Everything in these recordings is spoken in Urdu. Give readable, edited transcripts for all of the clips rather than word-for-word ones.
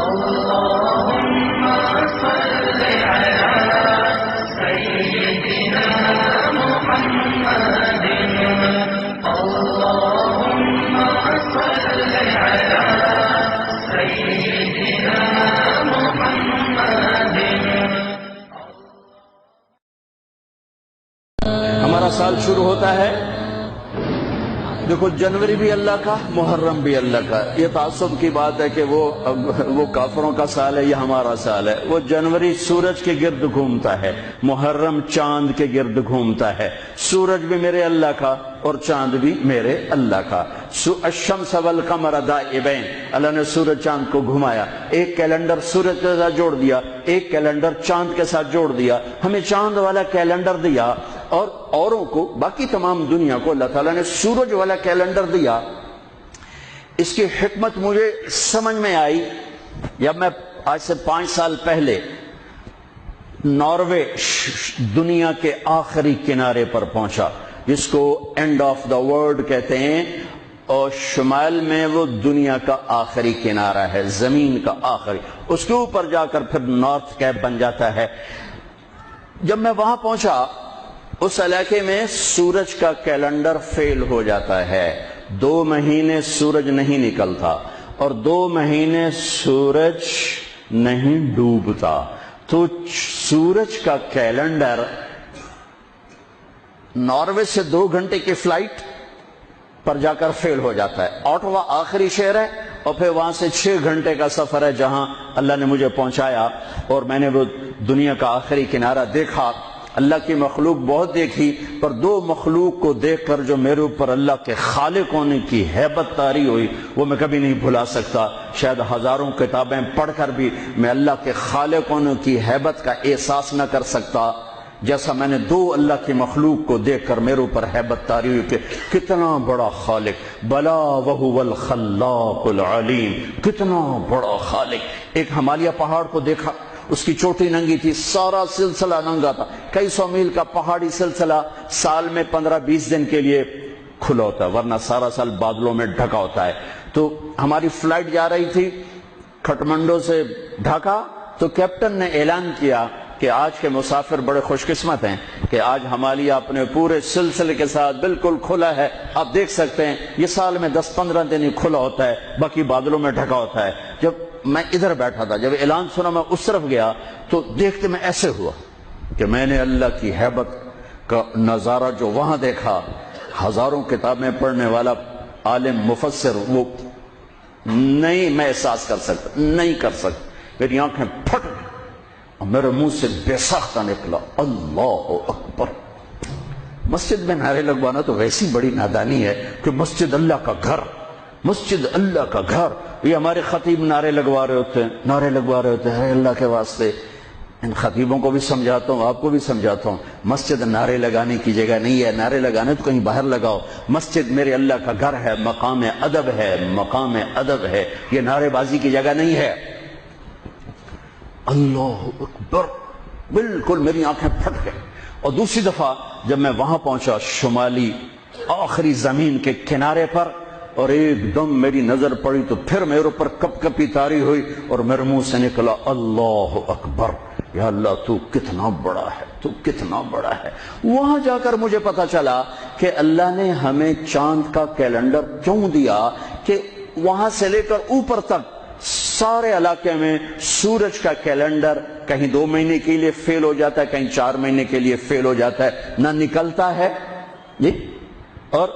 اللهم صل على سيدنا محمد اللهم صل على سيدنا محمد. ہمارا سال شروع ہوتا ہے، دیکھو جنوری بھی اللہ کا، محرم بھی اللہ کا. یہ تعصب کی بات ہے کہ وہ کافروں کا سال ہے، یہ ہمارا سال ہے. وہ جنوری سورج کے گرد گھومتا ہے، محرم چاند کے گرد گھومتا ہے. سورج بھی میرے اللہ کا اور چاند بھی میرے اللہ کا. الشمس والقمر دائبین، اللہ نے سورج چاند کو گھمایا. ایک کیلنڈر سورج کے ساتھ جوڑ دیا، ایک کیلنڈر چاند کے ساتھ جوڑ دیا. ہمیں چاند والا کیلنڈر دیا اور اوروں کو، باقی تمام دنیا کو اللہ تعالیٰ نے سورج والا کیلنڈر دیا. اس کی حکمت مجھے سمجھ میں آئی جب میں آج سے 5 سال پہلے ناروے دنیا کے آخری کنارے پر پہنچا، جس کو اینڈ آف دا ورلڈ کہتے ہیں، اور شمال میں وہ دنیا کا آخری کنارہ ہے، زمین کا آخری. اس کے اوپر جا کر پھر نارتھ کیپ بن جاتا ہے. جب میں وہاں پہنچا، اس علاقے میں سورج کا کیلنڈر فیل ہو جاتا ہے. 2 مہینے سورج نہیں نکلتا اور 2 مہینے سورج نہیں ڈوبتا. تو سورج کا کیلنڈر ناروے سے 2 گھنٹے کی فلائٹ پر جا کر فیل ہو جاتا ہے. آٹوا آخری شہر ہے اور پھر وہاں سے 6 گھنٹے کا سفر ہے جہاں اللہ نے مجھے پہنچایا اور میں نے وہ دنیا کا آخری کنارہ دیکھا. اللہ کی مخلوق بہت دیکھی، پر 2 مخلوق کو دیکھ کر جو میرے اوپر اللہ کے خالق ہونے کی ہیبت طاری ہوئی وہ میں کبھی نہیں بھلا سکتا. شاید ہزاروں کتابیں پڑھ کر بھی میں اللہ کے خالق ہونے کی ہیبت کا احساس نہ کر سکتا جیسا میں نے 2 اللہ کی مخلوق کو دیکھ کر میرے اوپر ہیبت طاری ہوئی کہ کتنا بڑا خالق. بلا وہو الخلاق العلیم، کتنا بڑا خالق. ایک ہمالیہ پہاڑ کو دیکھا، اس کی چوٹی ننگی تھی، سارا سلسلہ ننگا تھا. کئی 100 میل کا پہاڑی سلسلہ سال میں 15-20 دن کے لیے کھلا ہوتا ہے، ورنہ سارا سال بادلوں میں ڈھکا ہوتا ہے. تو ہماری فلائٹ جا رہی تھی کھٹمنڈو سے ڈھاکا، تو کیپٹن نے اعلان کیا کہ آج کے مسافر بڑے خوش قسمت ہیں کہ آج ہمالیہ اپنے پورے سلسلے کے ساتھ بالکل کھلا ہے. آپ دیکھ سکتے ہیں یہ سال میں 10-15 دن ہی کھلا ہوتا ہے، باقی بادلوں میں ڈھکا ہوتا ہے. جب میں ادھر بیٹھا تھا، جب اعلان سنا میں اس طرف گیا تو دیکھتے میں ایسے ہوا کہ میں نے اللہ کی ہیبت کا نظارہ جو وہاں دیکھا. ہزاروں کتابیں پڑھنے والا عالم مفسر وہ نہیں میں احساس کر سکتا، نہیں کر سکتا. میری آنکھیں پھٹ گئی اور میرے منہ سے بے ساختہ نکلا اللہ اکبر. مسجد میں نعرے لگوانا تو ویسی بڑی نادانی ہے کہ مسجد اللہ کا گھر، مسجد اللہ کا گھر. یہ ہمارے خطیب نعرے لگوا رہے ہوتے ہیں اللہ کے واسطے. ان خطیبوں کو بھی سمجھاتا ہوں، آپ کو بھی سمجھاتا ہوں، مسجد نعرے لگانے کی جگہ نہیں ہے. نعرے لگانے تو کہیں باہر لگاؤ. مسجد میرے اللہ کا گھر ہے، مقام ادب ہے، مقام ادب ہے. یہ نعرے بازی کی جگہ نہیں ہے. اللہ اکبر، بالکل میری آنکھیں پھٹ گئی. اور دوسری دفعہ جب میں وہاں پہنچا شمالی آخری زمین کے کنارے پر، اور ایک دم میری نظر پڑی تو پھر میرے اوپر کپ کپی طاری ہوئی اور میرے منہ سے نکلا اللہ اکبر. یا اللہ تو کتنا بڑا ہے، تو کتنا بڑا ہے. وہاں جا کر مجھے پتا چلا کہ اللہ نے ہمیں چاند کا کیلنڈر کیوں دیا کہ وہاں سے لے کر اوپر تک سارے علاقے میں سورج کا کیلنڈر کہیں 2 مہینے کے لیے فیل ہو جاتا ہے، کہیں 4 مہینے کے لیے فیل ہو جاتا ہے، نہ نکلتا ہے جی، اور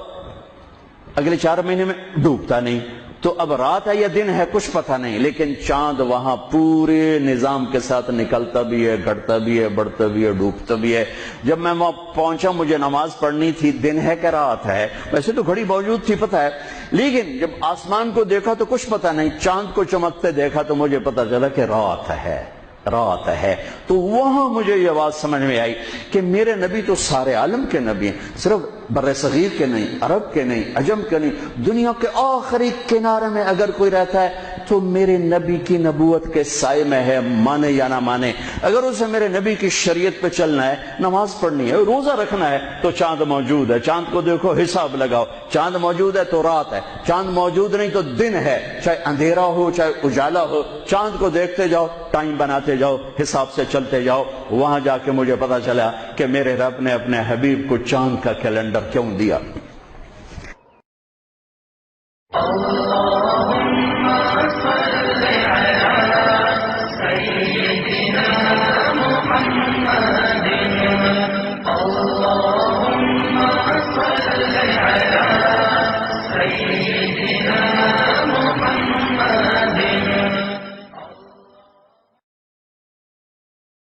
اگلے 4 مہینے میں ڈوبتا نہیں. تو اب رات ہے یا دن ہے کچھ پتہ نہیں، لیکن چاند وہاں پورے نظام کے ساتھ نکلتا بھی ہے، گھٹتا بھی ہے، بڑھتا بھی ہے، ڈوبتا بھی ہے. جب میں وہاں پہنچا مجھے نماز پڑھنی تھی، دن ہے کہ رات ہے، ویسے تو گھڑی موجود تھی پتہ ہے، لیکن جب آسمان کو دیکھا تو کچھ پتہ نہیں. چاند کو چمکتے دیکھا تو مجھے پتہ چلا کہ رات ہے، رات ہے. تو وہاں مجھے یہ بات سمجھ میں آئی کہ میرے نبی تو سارے عالم کے نبی ہیں، صرف بر صغیر کے نہیں، عرب کے نہیں، عجم کے نہیں، دنیا کے آخری کنارے میں اگر کوئی رہتا ہے تو میرے نبی کی نبوت کے سائے میں ہے، مانے یا نہ مانے۔ اگر اسے میرے نبی کی شریعت پہ چلنا ہے، نماز پڑھنی ہے، روزہ رکھنا ہے، تو چاند موجود ہے، چاند کو دیکھو، حساب لگاؤ۔ چاند موجود ہے تو رات ہے، چاند موجود نہیں تو دن ہے، چاہے اندھیرا ہو چاہے اجالا ہو، چاند کو دیکھتے جاؤ، ٹائم بناتے جاؤ، حساب سے چلتے جاؤ۔ وہاں جا کے مجھے پتا چلا کہ میرے رب نے اپنے حبیب کو چاند کا کیلنڈر کیوں دیا۔